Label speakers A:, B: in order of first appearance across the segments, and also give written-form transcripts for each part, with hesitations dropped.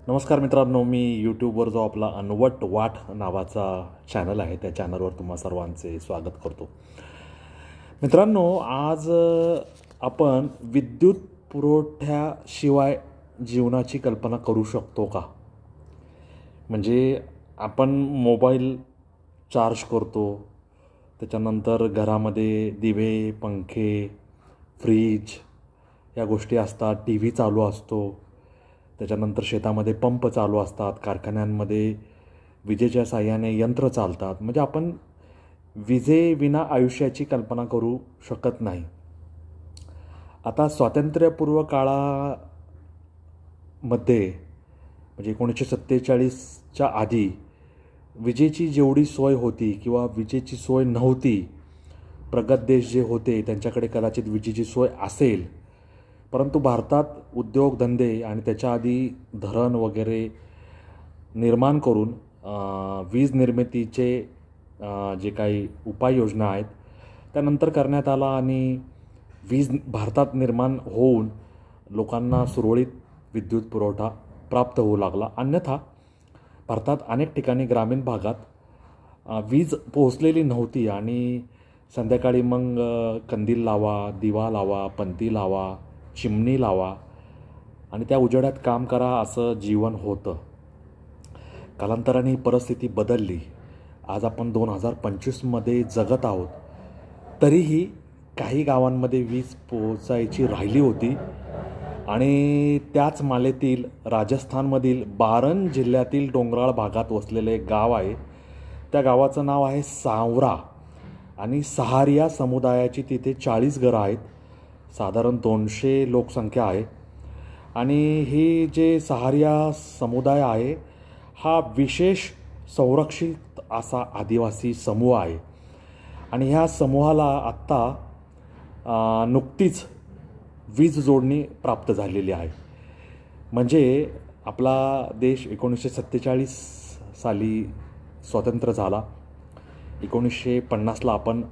A: नमस्कार मित्रांनो, मी यूट्यूबवर जो आपला अनवट वाट नावाचा चॅनल आहे त्या चॅनलवर तुम्हा सर्वांचे स्वागत करतो. मित्रांनो, आज आपण विद्युत पुरवठ्याशिवाय जीवनाची कल्पना करू शकतो का? म्हणजे आपण मोबाईल चार्ज करतो, त्याच्यानंतर घरामध्ये दिवे, पंखे, फ्रीज या गोष्टी असतात, टी व्ही चालू असतो, त्याच्यानंतर शेतामध्ये पंप चालू असतात, कारखान्यांमध्ये विजेच्या साहाय्याने यंत्र चालतात. म्हणजे आपण विजेविना आयुष्याची कल्पना करू शकत नाही. आता स्वातंत्र्यपूर्व काळामध्ये म्हणजे 1947च्या आधी विजेची जेवढी सोय होती किंवा विजेची सोय नव्हती, प्रगत देश जे होते त्यांच्याकडे कदाचित विजेची सोय असेल, परंतु भारतात उद्योगधंदे आणि त्याच्या आधी धरण वगैरे निर्माण करून वीज निर्मितीचे जे काही उपाययोजना आहेत त्यानंतर करण्यात आला आणि वीज भारतात निर्माण होऊन लोकांना सुरळीत विद्युत पुरवठा प्राप्त होऊ लागला. अन्यथा भारतात अनेक ठिकाणी ग्रामीण भागात वीज पोहोचलेली नव्हती आणि संध्याकाळी मग कंदील लावा, दिवा लावा, पणती लावा, चिमणी लावा आणि त्या उजेडात काम करा असं जीवन होतं. कालांतराने ही परिस्थिती बदलली. आज आपण 2025मध्ये जगत आहोत. तरीही काही गावांमध्ये वीज पोहोचायची राहिली होती आणि त्याच मालेतील राजस्थानमधील बारन जिल्ह्यातील डोंगराळ भागात वसलेले एक गाव आहे. त्या गावाचं नाव आहे सावरा आणि सहारिया समुदायाची तिथे 40 घरं आहेत. साधारण 200 लोकसंख्या आहे आणि ही जे सहारिया समुदाय आहे हा विशेष संरक्षित असा आदिवासी समूह आहे आणि ह्या समूहाला आत्ता नुकतीच वीज जोडणी प्राप्त झालेली आहे. म्हणजे आपला देश 1947 साली स्वतंत्र झाला. 1950ला आपण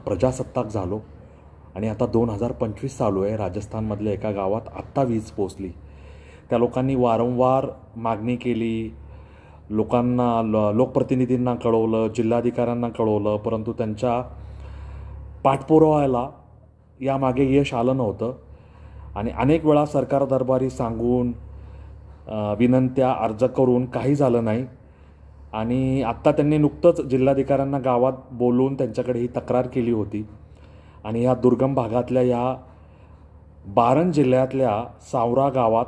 A: प्रजासत्ताक झालो आणि आता 2025 चालू आहे. राजस्थानमधल्या एका गावात आत्ता वीज पोचली. त्या लोकांनी वारंवार मागणी केली, लोकप्रतिनिधींना कळवलं, जिल्हाधिकाऱ्यांना कळवलं, परंतु त्यांच्या पाठपुराव्याला यामागे यश आलं नव्हतं आणि अनेक वेळा सरकार दरबारी सांगून विनंत्या अर्ज करून काही झालं नाही. आणि आत्ता त्यांनी नुकतंच जिल्हाधिकाऱ्यांना गावात बोलवून त्यांच्याकडे ही तक्रार केली होती आणि ह्या दुर्गम भागातल्या या बारन जिल्ह्यातल्या सावरा गावात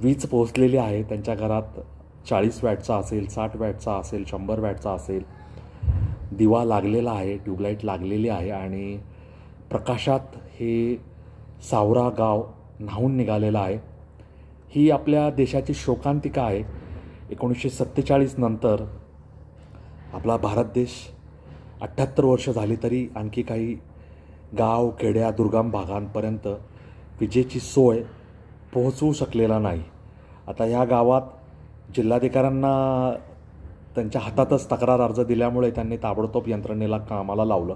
A: वीज पोहोचलेली आहे. त्यांच्या घरात 40 वॅटचा असेल, 60 वॅटचा असेल, 100 वॅटचा असेल, दिवा लागलेला आहे, ट्यूबलाईट लागलेली आहे आणि प्रकाशात हे सावरा गाव न्हावून निघालेलं आहे. ही आपल्या देशाची शोकांतिका आहे. 1947 नंतर आपला भारत देश 78 वर्ष झाली तरी आणखी काही गाव, खेड्या, दुर्गम भागांपर्यंत विजेची सोय पोहोचवू शकलेला नाही. आता ह्या गावात जिल्हाधिकाऱ्यांना त्यांच्या हातातच तक्रार अर्ज दिल्यामुळे त्यांनी ताबडतोब यंत्रणेला कामाला लावलं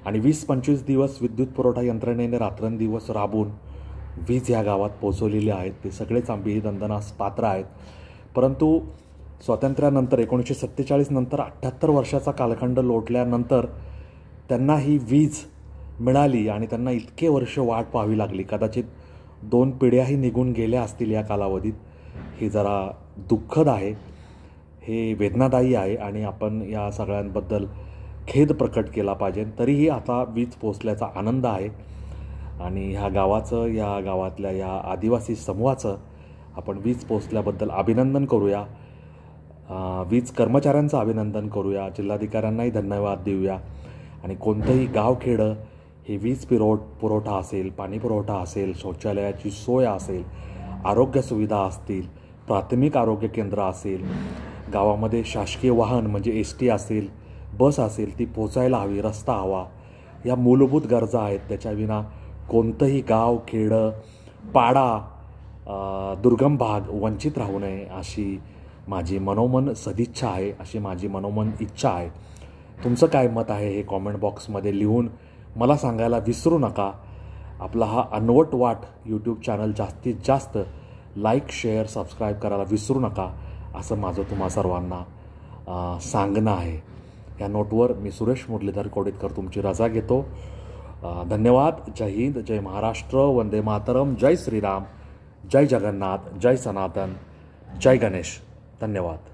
A: आणि 20-25 दिवस विद्युत पुरवठा यंत्रणेने रात्रंदिवस राबून वीज ह्या गावात पोहोचवलेली आहेत. ते सगळेच अभिनंदनास पात्र आहेत. परंतु स्वातंत्र्यानंतर 1947 नंतर 78 वर्षाचा कालखंड लोटल्यानंतर त्यांना ही वीज मिळाली आणि त्यांना इतके वर्ष वाट पाहावी लागली. कदाचित 2 पिढ्याही निघून गेल्या असतील या कालावधीत. हे जरा दुःखद आहे, हे वेदनादायी आहे आणि आपण या सगळ्यांबद्दल खेद प्रकट केला पाहिजे. तरीही आता वीज पोचल्याचा आनंद आहे आणि ह्या गावाचं, या गावातल्या या आदिवासी समूहाचं आपण वीज पोचल्याबद्दल अभिनंदन करूया. वीज कर्मचाऱ्यांचं अभिनंदन करूया, जिल्हाधिकाऱ्यांनाही धन्यवाद देऊया आणि कोणतंही गावखेडं हे वीज पुरवठा असेल, पाणी पुरवठा असेल, शौचालयाची सोय असेल, आरोग्य सुविधा असतील, प्राथमिक आरोग्य केंद्र असेल, गावामध्ये शासकीय वाहन म्हणजे ST असेल, बस असेल, ती पोचायला हवी, रस्ता हवा, या मूलभूत गरजा आहेत. त्याच्याविना कोणतंही गाव, खेडं, पाडा, दुर्गम भाग वंचित राहू नये अशी माझी मनोमन सदिच्छा आहे, अशी माझी मनोमन इच्छा आहे. तुमचं काय मत आहे हे कॉमेंट बॉक्समध्ये लिहून मला सांगायला विसरू नका. आपला हा अनवट वाट यूट्यूब चॅनल जास्तीत जास्त लाईक शेअर सबस्क्राईब करायला विसरू नका असं माझं तुम्हा सर्वांना सांगणं आहे. या नोटवर मी सुरेश मुरलीधर कोडितकर तुमची रजा घेतो. धन्यवाद. जय हिंद, जय महाराष्ट्र, वंदे मातरम, जय श्रीराम, जय जगन्नाथ, जय सनातन, जय गणेश. धन्यवाद.